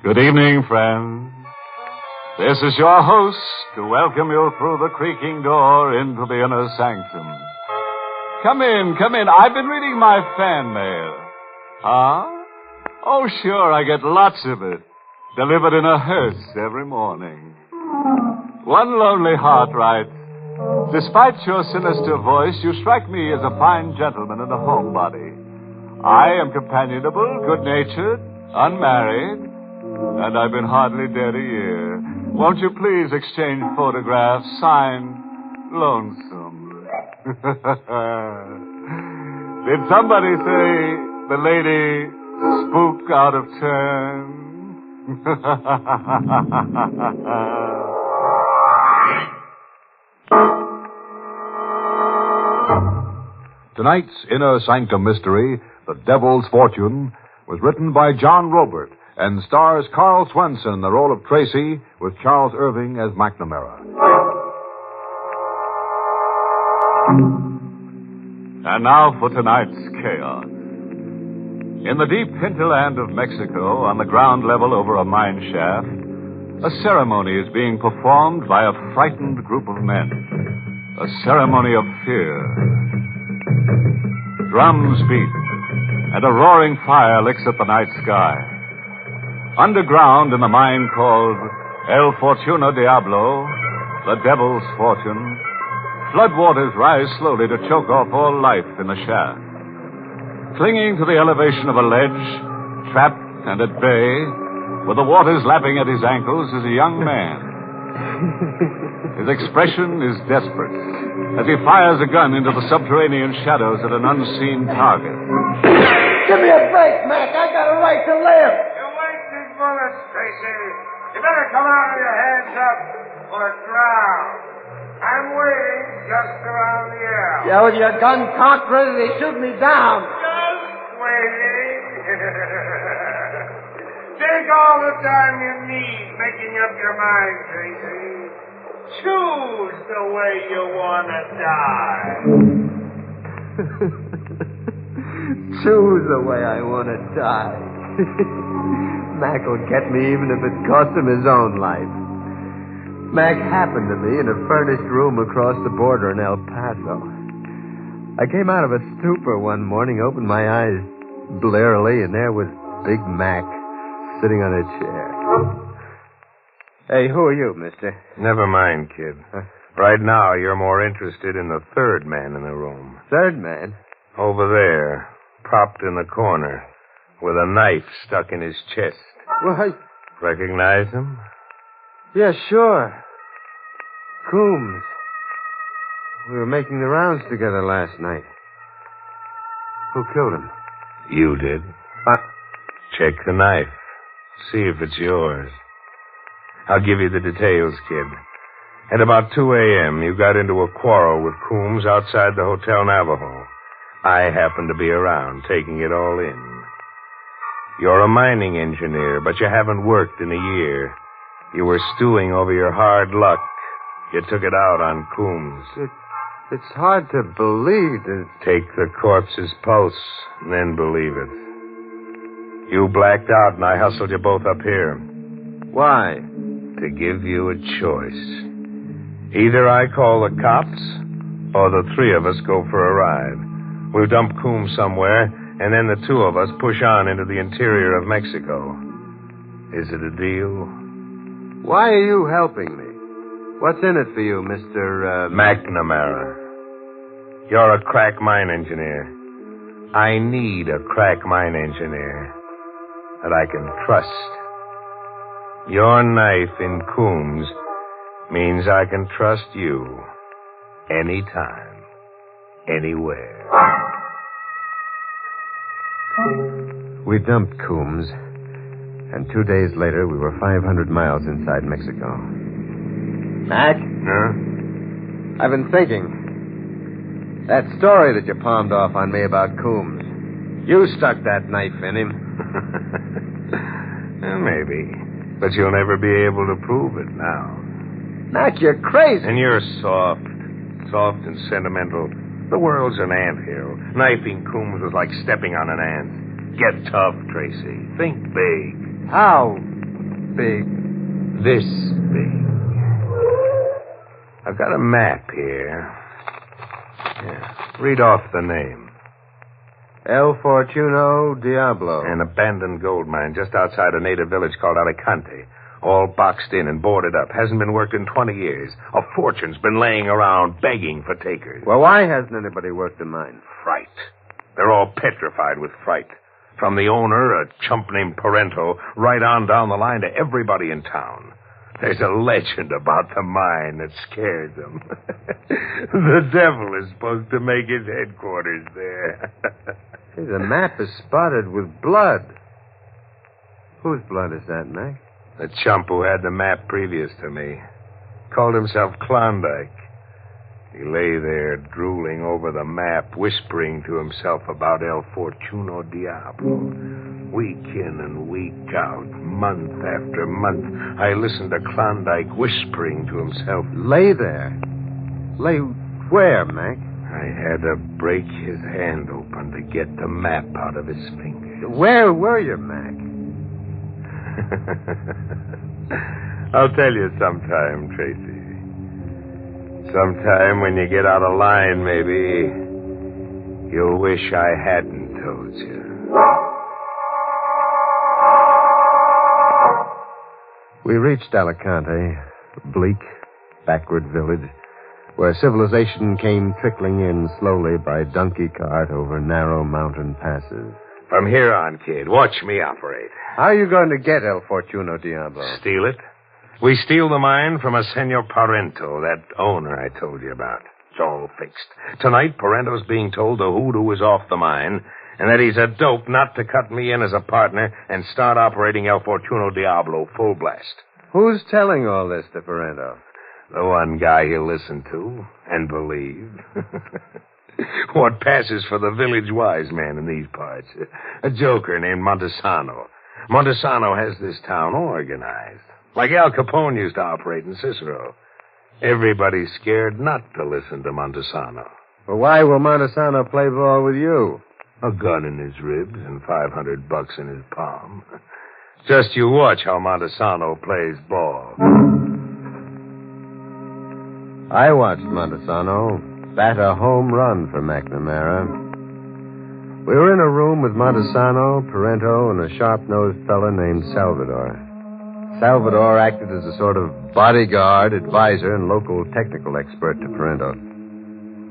Good evening, friends. This is your host to welcome you through the creaking door into the inner sanctum. Come in. I've been reading my fan mail. Huh? Oh, sure, I get lots of it. Delivered in a hearse every morning. One lonely heart writes, "Despite your sinister voice, you strike me as a fine gentleman and a homebody. I am companionable, good-natured, unmarried, and I've been hardly dead a year. Won't you please exchange photographs, signed, Lonesome." Did somebody say the lady spook out of turn? Tonight's Inner Sanctum mystery, The Devil's Fortune, was written by John Robert and stars Carl Swenson in the role of Tracy with Charles Irving as McNamara. And now for tonight's chaos. In the deep hinterland of Mexico, on the ground level over a mine shaft, a ceremony is being performed by a frightened group of men. A ceremony of fear. Drums beat, and a roaring fire licks at the night sky. Underground in the mine called El Fortuna Diablo, the Devil's Fortune, floodwaters rise slowly to choke off all life in the shaft. Clinging to the elevation of a ledge, trapped and at bay, with the waters lapping at his ankles, is a young man. His expression is desperate as he fires a gun into the subterranean shadows at an unseen target. Give me a break, Mac. I got a right to live. You wasted bullets, Tracy. You better come out with your hands up or drown. I'm waiting just around the alley. Yeah, with your gun cocked, ready to shoot me down. Just waiting. Take all the time you need making up your mind, Tracy. Choose the way you want to die. Choose the way I want to die. Mac will get me even if it costs him his own life. Mac happened to me in a furnished room across the border in El Paso. I came out of a stupor one morning, opened my eyes blearily, and there was Big Mac sitting on a chair. Hey, who are you, mister? Never mind, kid. Right now, you're more interested in the third man in the room. Third man? Over there, propped in the corner, with a knife stuck in his chest. Well, Recognize him? yeah, sure. Coombs. We were making the rounds together last night. Who killed him? You did. Check the knife. See if it's yours. I'll give you the details, kid. At about 2 a.m., you got into a quarrel with Coombs outside the Hotel Navajo. I happened to be around, taking it all in. You're a mining engineer, but you haven't worked in a year. You were stewing over your hard luck. You took it out on Coombs. It's hard to believe that... Take the corpse's pulse, and then believe it. You blacked out, and I hustled you both up here. Why? To give you a choice. Either I call the cops, or the three of us go for a ride. We'll dump Coombs somewhere, and then the two of us push on into the interior of Mexico. Is it a deal? Why are you helping me? What's in it for you, Mr. McNamara. You're a crack mine engineer. I need a crack mine engineer that I can trust. Your knife in Coombs means I can trust you anytime, anywhere. We dumped Coombs, and 2 days later we were 500 miles inside Mexico. Mac? Huh? I've been thinking. That story that you palmed off on me about Coombs. You stuck that knife in him. Maybe. But you'll never be able to prove it now. Mac, you're crazy. And you're soft. Soft and sentimental. The world's an anthill. Knifing Coombs was like stepping on an ant. Get tough, Tracy. Think big. How? big? This big. I've got a map here. Yeah. Read off the name. El Fortuno Diablo. An abandoned gold mine just outside a native village called Alicante. All boxed in and boarded up. Hasn't been worked in 20 years. A fortune's been laying around begging for takers. Well, why hasn't anybody worked the mine? Fright. They're all petrified with fright. From the owner, a chump named Parento, right on down the line to everybody in town. There's a legend about the mine that scares them. The devil is supposed to make his headquarters there. Hey, the map is spotted with blood. Whose blood is that, Mac? The chump who had the map previous to me. Called himself Klondike. He lay there drooling over the map, whispering to himself about El Fortuno Diablo. Week in and week out, month after month, I listened to Klondike whispering to himself. Lay there? Lay where, Mac? I had to break his hand open to get the map out of his fingers. Where were you, Mac? I'll tell you sometime, Tracy. Sometime when you get out of line, maybe, you'll wish I hadn't told you. We reached Alicante, a bleak, backward village, where civilization came trickling in slowly by donkey cart over narrow mountain passes. From here on, kid, watch me operate. How are you going to get El Fortuno Diablo? Steal it? We steal the mine from a Senor Parento, that owner I told you about. It's all fixed. Tonight, Parento's being told the hoodoo is off the mine, and that he's a dope not to cut me in as a partner and start operating El Fortuno Diablo full blast. Who's telling all this to Parento? The one guy he'll listen to and believe. What passes for the village wise man in these parts? A joker named Montesano. Montesano has this town organized. Like Al Capone used to operate in Cicero. Everybody's scared not to listen to Montesano. Well, why will Montesano play ball with you? A gun in his ribs and $500 in his palm. Just you watch how Montesano plays ball. I watched Montesano bat a home run for McNamara. We were in a room with Montesano, Parento, and a sharp-nosed fella named Salvador. Salvador acted as a sort of bodyguard, advisor, and local technical expert to Parento.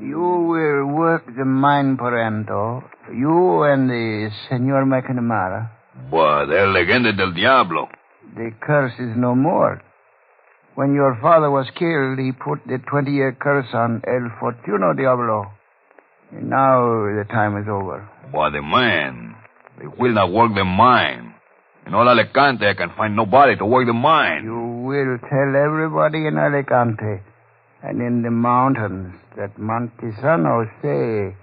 You will work the mine, Parento. You and the Senor McNamara. But el legenda del diablo. The curse is no more. When your father was killed, he put the 20-year curse on El Fortuno Diablo. And now the time is over. But the man, they will not work the mine. In all Alicante, I can find nobody to work the mine. You will tell everybody in Alicante and in the mountains that Montesano say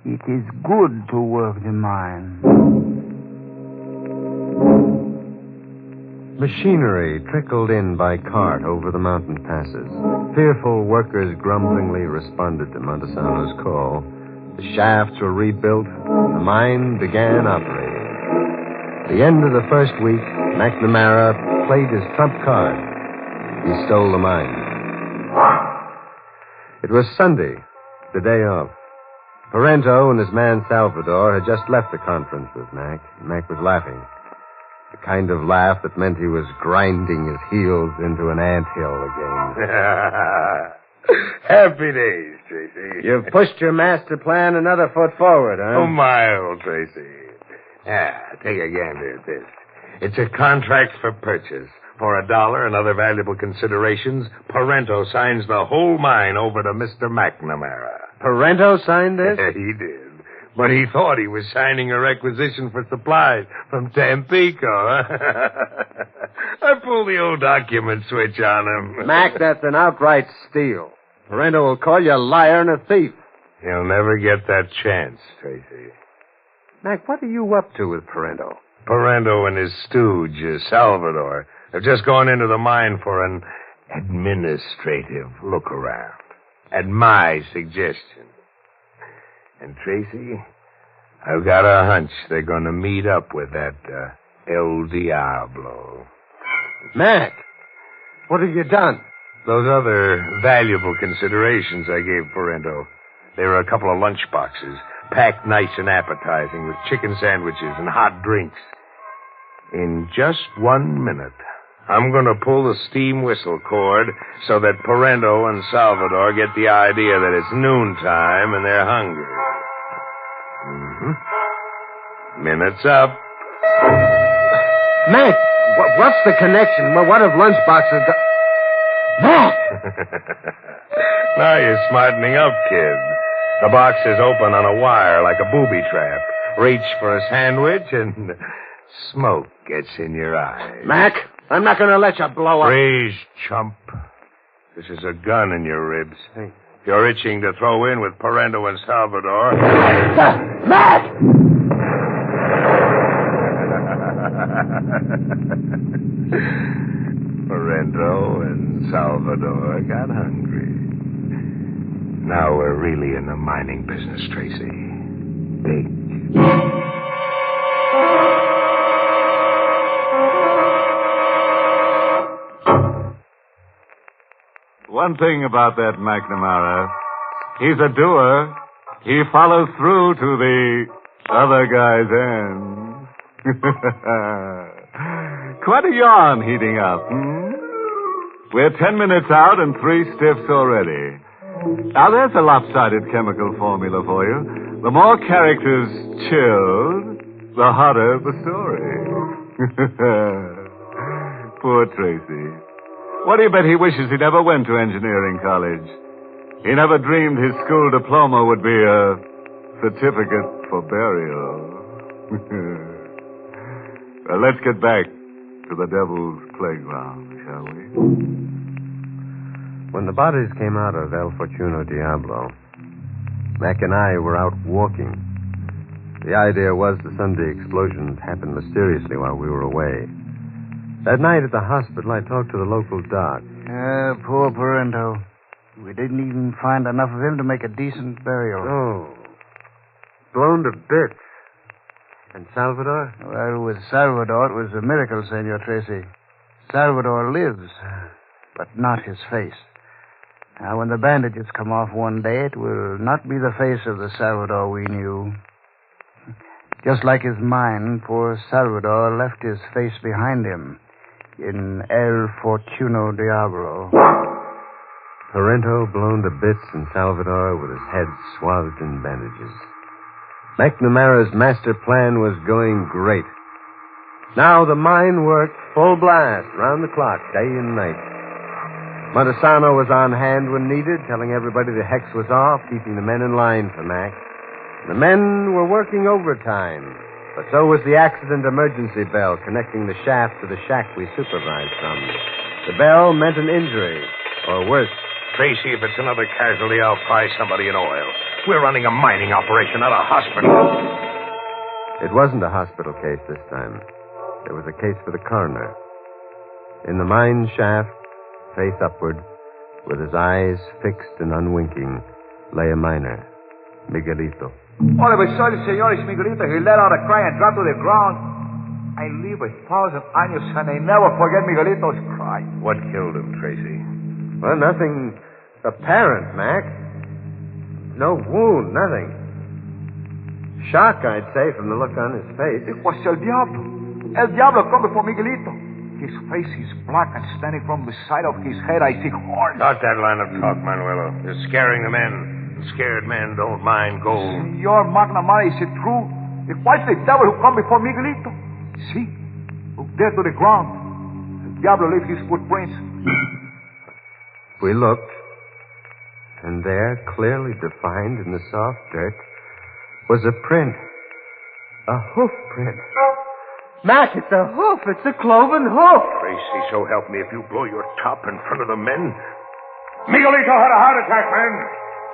it is good to work the mine. Machinery trickled in by cart over the mountain passes. Fearful workers grumblingly responded to Montesano's call. The shafts were rebuilt. The mine began operating. At the end of the first week, McNamara played his trump card. He stole the mine. It was Sunday, the day off. Parento and his man Salvador had just left the conference with Mac. Mac was laughing. The kind of laugh that meant he was grinding his heels into an anthill again. Happy days, Tracy. You've pushed your master plan another foot forward, huh? Oh, my old Tracy. Take a gander at this. It's a contract for purchase. For $1 and other valuable considerations, Parento signs the whole mine over to Mr. McNamara. Parento signed this? He did. But he thought he was signing a requisition for supplies from Tampico. I pulled the old document switch on him. Mac, that's an outright steal. Parento will call you a liar and a thief. He'll never get that chance, Tracy. Mac, what are you up to with Parento? Parento and his stooge, Salvador, have just gone into the mine for an administrative look-around. At my suggestion. And, Tracy, I've got a hunch they're going to meet up with that El Diablo. Mac, what have you done? Those other valuable considerations I gave Parento. They were a couple of lunch boxes, packed nice and appetizing with chicken sandwiches and hot drinks. In just 1 minute, I'm going to pull the steam whistle cord so that Parento and Salvador get the idea that it's noontime and they're hungry. Minute's up. Mac, what's the connection? What have lunchboxes got... Mac! Now you're smartening up, kid. The box is open on a wire like a booby trap. Reach for a sandwich and smoke gets in your eyes. Mac, I'm not going to let you blow up. Freeze, chump. This is a gun in your ribs. You're itching to throw in with Parento and Salvador. Mac! Parento and Salvador got hungry. Now we're really in the mining business, Tracy. Big. One thing about that McNamara, he's a doer. He follows through to the other guy's end. Quite a yarn heating up, We're 10 minutes out and 3 stiffs already. Now, there's a lopsided chemical formula for you. The more characters chilled, the hotter the story. Poor Tracy. What do you bet he wishes he never went to engineering college? He never dreamed his school diploma would be a certificate for burial. Well, let's get back to the devil's playground, shall we? When the bodies came out of El Fortuno Diablo, Mac and I were out walking. The idea was the Sunday explosion happened mysteriously while we were away. That night at the hospital, I talked to the local doc. Poor Parento. We didn't even find enough of him to make a decent burial. Oh. Blown to bits. And Salvador? Well, with Salvador, it was a miracle, Senor Tracy. Salvador lives, but not his face. Now, when the bandages come off one day, it will not be the face of the Salvador we knew. Just like his mind, poor Salvador left his face behind him in El Fortuno Diablo. Parento blown to bits and Salvador with his head swathed in bandages. McNamara's master plan was going great. Now the mine worked full blast, round the clock, day and night. Montesano was on hand when needed, telling everybody the hex was off, keeping the men in line for Mac. The men were working overtime, but so was the accident emergency bell connecting the shaft to the shack we supervised from. The bell meant an injury, or worse. Tracy, if it's another casualty, I'll fry somebody in oil. We're running a mining operation, not a hospital. It wasn't a hospital case this time. It was a case for the coroner. In the mine shaft, face upward, with his eyes fixed and unwinking, lay a miner, Miguelito. All of a sudden, Senor Miguelito, he let out a cry and dropped to the ground. I live 1,000 años and I never forget Miguelito's cry. What killed him, Tracy? Well, nothing apparent, Mac. No wound, nothing. Shock, I'd say, from the look on his face. It was El Diablo. El Diablo come before Miguelito. His face is black and standing from the side of his head, I see horns. Not that line of talk, Manuelo. You're scaring the men. Scared men don't mind gold. Senor McNamara, is it true? It was the devil who come before Miguelito. See? Look there to the ground. El Diablo left his footprints. We looked, and there, clearly defined in the soft dirt, was a print. A hoof print. Mac, it's a hoof. It's a cloven hoof. Tracy, so help me if you blow your top in front of the men. Miguelito had a heart attack, man.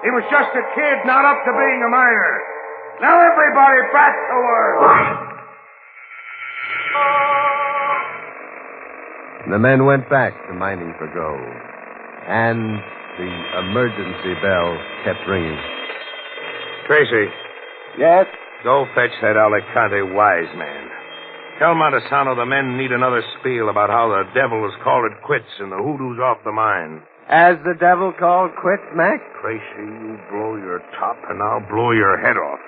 He was just a kid, not up to being a miner. Now everybody back to work. The men went back to mining for gold. And the emergency bell kept ringing. Tracy. Yes? Go fetch that Alicante wise man. Tell Montesano the men need another spiel about how the devil has called it quits and the hoodoo's off the mine. As the devil called quits, Mac? Tracy, you blow your top and I'll blow your head off.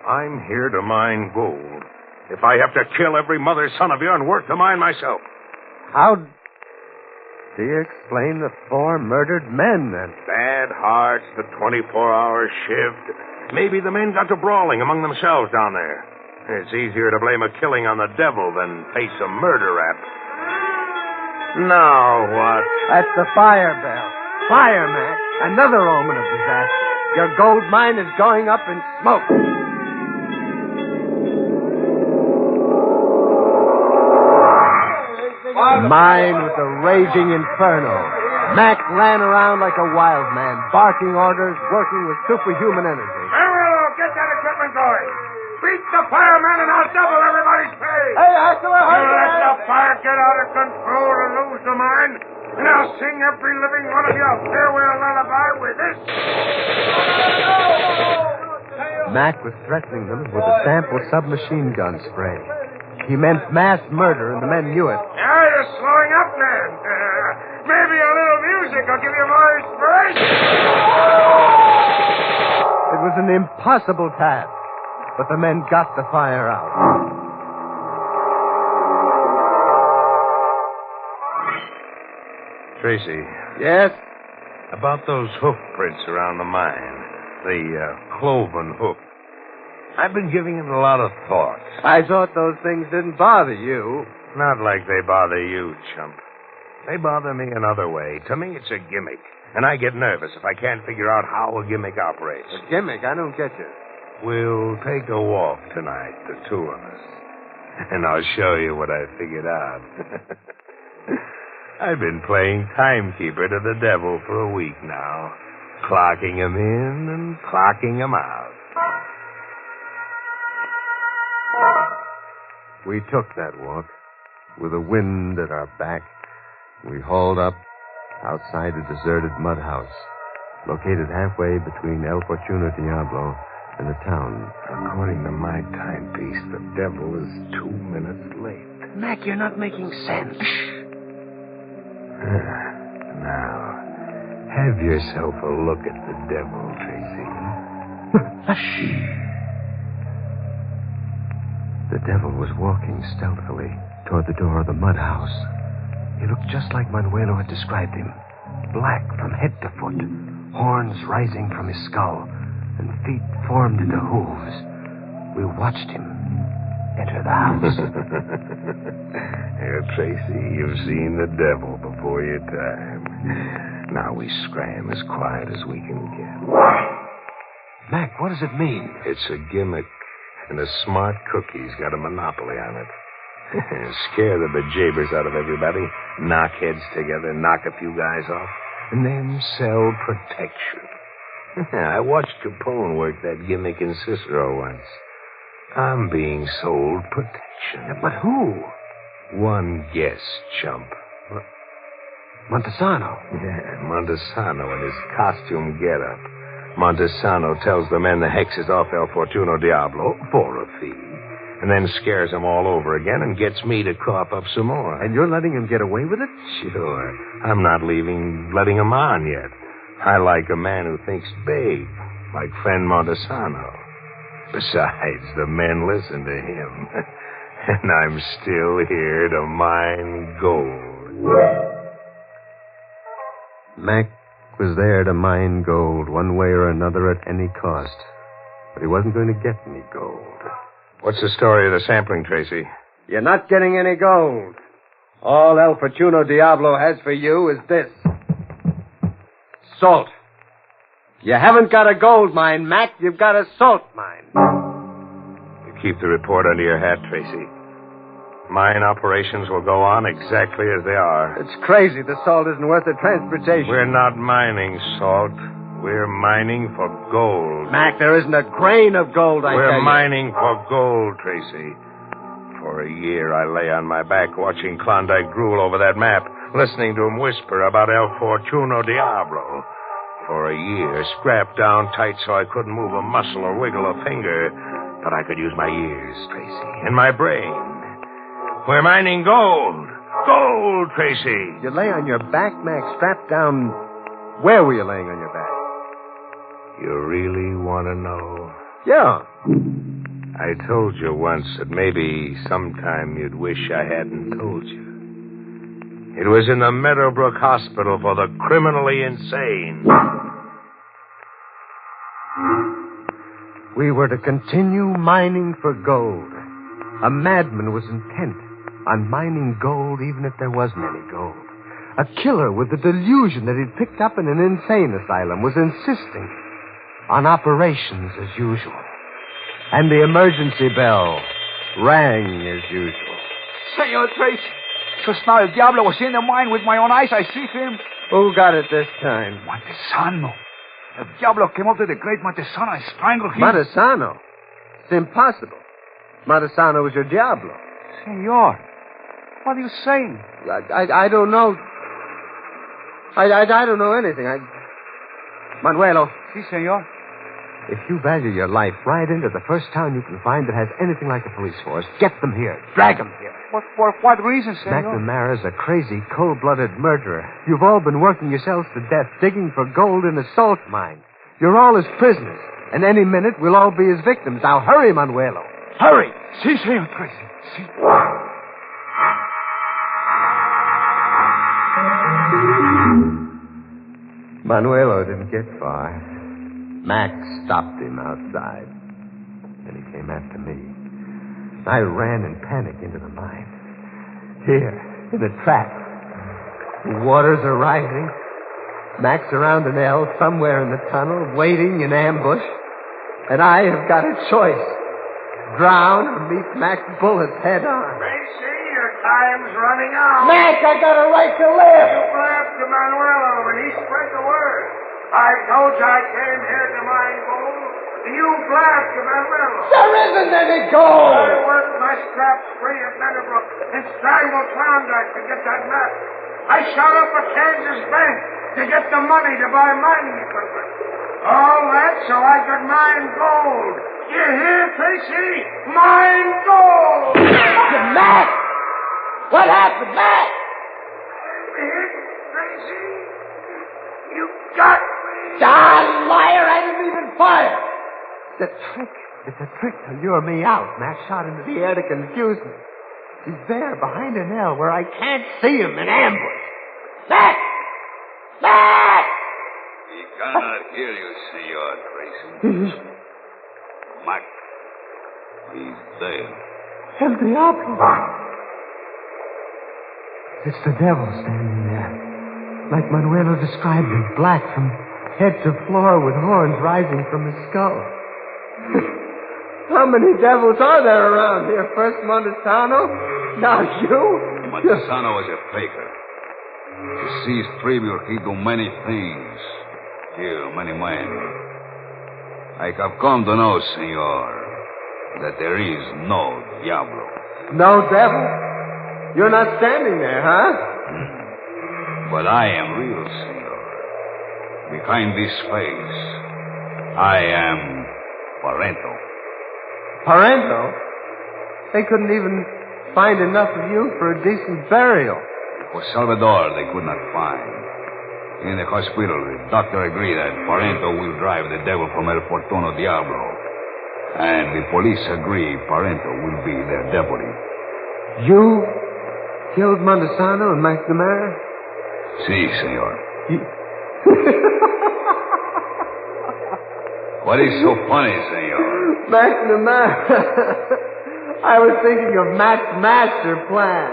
I'm here to mine gold. If I have to kill every mother's son of yours and work the mine myself. How do you explain the 4 murdered men, then? Bad hearts, the 24-hour shift. Maybe the men got to brawling among themselves down there. It's easier to blame a killing on the devil than face a murder rap. Now what? That's the fire bell. Fire, Mac. Another omen of disaster. Your gold mine is going up in smoke. Mine with the raging inferno. Mac ran around like a wild man, barking orders, working with superhuman energy. Farewell, get that equipment going. Beat the fireman and I'll double everybody's pay. Hey, Haskell, You let the fire get out of control and lose the mine, and I'll sing every living one of you a farewell lullaby with this. Mac was threatening them with a sample submachine gun spray. He meant mass murder, and the men knew it. Now you're slowing up, man. Maybe a little music will give you more inspiration. It was an impossible task, but the men got the fire out. Tracy. Yes? About those hoof prints around the mine. The cloven hoof. I've been giving it a lot of thought. I thought those things didn't bother you. Not like they bother you, chump. They bother me another way. To me, it's a gimmick. And I get nervous if I can't figure out how a gimmick operates. A gimmick? I don't get you. We'll take a walk tonight, the 2 of us. And I'll show you what I figured out. I've been playing timekeeper to the devil for a week now. Clocking him in and clocking him out. We took that walk with the wind at our back. We hauled up outside a deserted mud house, located halfway between El Fortuno Diablo and the town. According to my timepiece, the devil is 2 minutes late. Mac, you're not making sense. Now, have yourself a look at the devil, Tracy. The devil was walking stealthily toward the door of the mud house. He looked just like Manuelo had described him. Black from head to foot, horns rising from his skull, and feet formed into hooves. We watched him enter the house. Here, Tracy, you've seen the devil before your time. Now we scram as quiet as we can get. Mac, what does it mean? It's a gimmick, and a smart cookie's got a monopoly on it. Scare the bejabers out of everybody, knock heads together, knock a few guys off, and then sell protection. I watched Capone work that gimmick in Cicero once. I'm being sold protection. But who? One guess, chump. Montesano. Yeah, Montesano in his costume getup. Montesano tells the men the hex is off El Fortuno Diablo for a fee, and then scares them all over again and gets me to cough up some more. And you're letting him get away with it? Sure. I'm not letting him on yet. I like a man who thinks big, like friend Montesano. Besides, the men listen to him. And I'm still here to mine gold. Mac was there to mine gold one way or another at any cost. But he wasn't going to get any gold. What's the story of the sampling, Tracy? You're not getting any gold. All El Fortuno Diablo has for you is this. Salt. You haven't got a gold mine, Mac. You've got a salt mine. You keep the report under your hat, Tracy. Mine operations will go on exactly as they are. It's crazy. The salt isn't worth the transportation. We're not mining salt. We're mining for gold. Mac, there isn't a grain of gold, I tell you. We're mining for gold, Tracy. For a year, I lay on my back watching Klondike drool over that map, listening to him whisper about El Fortuno Diablo. For a year, strapped down tight so I couldn't move a muscle or wiggle a finger. But I could use my ears, Tracy, and my brain. We're mining gold. Gold, Tracy. You lay on your back, Mac, strapped down. Where were you laying on your back? You really want to know? Yeah. I told you once that maybe sometime you'd wish I hadn't told you. It was in the Meadowbrook Hospital for the criminally insane. We were to continue mining for gold. A madman was intent on mining gold even if there wasn't any gold. A killer with the delusion that he'd picked up in an insane asylum was insisting on operations as usual. And the emergency bell rang as usual. Senor Tracy, just now El Diablo was in the mine with my own eyes. I see him. Who got it this time? Montesano. El Diablo came up to the great Montesano and strangled him. Montesano? It's impossible. Montesano was your Diablo. Senor, what are you saying? I don't know. I don't know anything. Manuelo. Si, senor. If you value your life, ride into the first town you can find that has anything like a police force. Get them here. Drag them here. For what reason, senor? McNamara's a crazy, cold-blooded murderer. You've all been working yourselves to death, digging for gold in a salt mine. You're all his prisoners, and any minute we'll all be his victims. Now hurry, Manuelo. Hurry! Si, senor Tracy. Si. Manuelo didn't get far. Max stopped him outside. Then he came after me. I ran in panic into the mine. Here, in the trap. The waters are rising. Max around an L somewhere in the tunnel, waiting in ambush. And I have got a choice. Drown or meet Max bullets head on. Tracy, your time's running out. Max, I got a right to live! You blabbed to Manuelo, and he spread the word. I told you I came here to mine gold, and you blabbed to Manuelo. There isn't any gold! I worked my straps free at Meadowbrook and strangled Klondike to get that map. I shot up a Kansas bank to get the money to buy mining equipment. All that so I could mine gold. You hear, Tracy? Mine gold! Max! What happened, Max? Hit, Tracy? You got me. Liar, I didn't even fire. It's a trick to lure me out. Max shot into the air to confuse me. He's there behind an L where I can't see him in ambush. Max! Max! He cannot hear you, Senor Tracy. Mac, he's dead. El Diablo. It's the devil standing there. Like Manuelo described him, black from head to floor with horns rising from his skull. How many devils are there around here? First Montesano, now you? Montesano was a faker. To seize tribute, he do many things. Kill many men. I have come to know, senor, that there is no Diablo. No devil? You're not standing there, huh? But I am real, senor. Behind this face, I am Parento. Parento? They couldn't even find enough of you for a decent burial. For Salvador, they could not find. In the hospital, the doctor agreed that Parento will drive the devil from El Fortuno Diablo. And the police agree Parento will be their deputy. You killed Montesano and McNamara? Si, senor. What is so funny, senor? McNamara. I was thinking of Mac's master plan.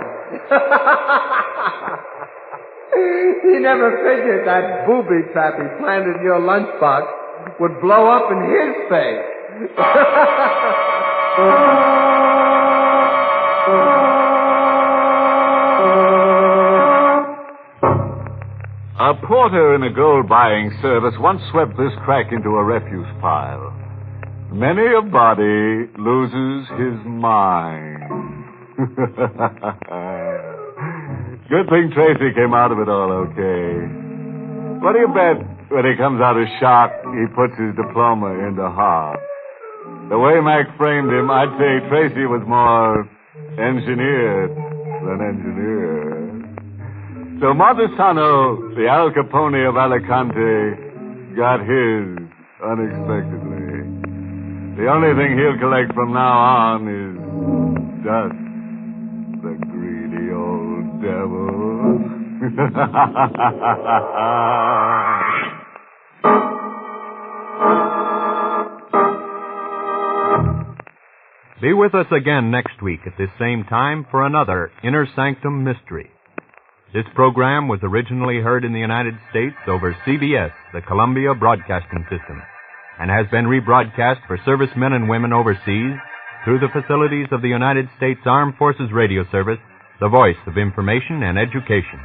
He never figured that booby trap he planted in your lunchbox would blow up in his face. A porter in a gold-buying service once swept this crack into a refuse pile. Many a body loses his mind. Good thing Tracy came out of it all okay. What do you bet when he comes out of shock, he puts his diploma in the heart? The way Mac framed him, I'd say Tracy was more engineered than engineered. So Montesano, the Al Capone of Alicante, got his unexpectedly. The only thing he'll collect from now on is dust. The greedy old devil. Be with us again next week at this same time for another Inner Sanctum Mystery. This program was originally heard in the United States over CBS, the Columbia Broadcasting System, and has been rebroadcast for servicemen and women overseas through the facilities of the United States Armed Forces Radio Service, the voice of information and education.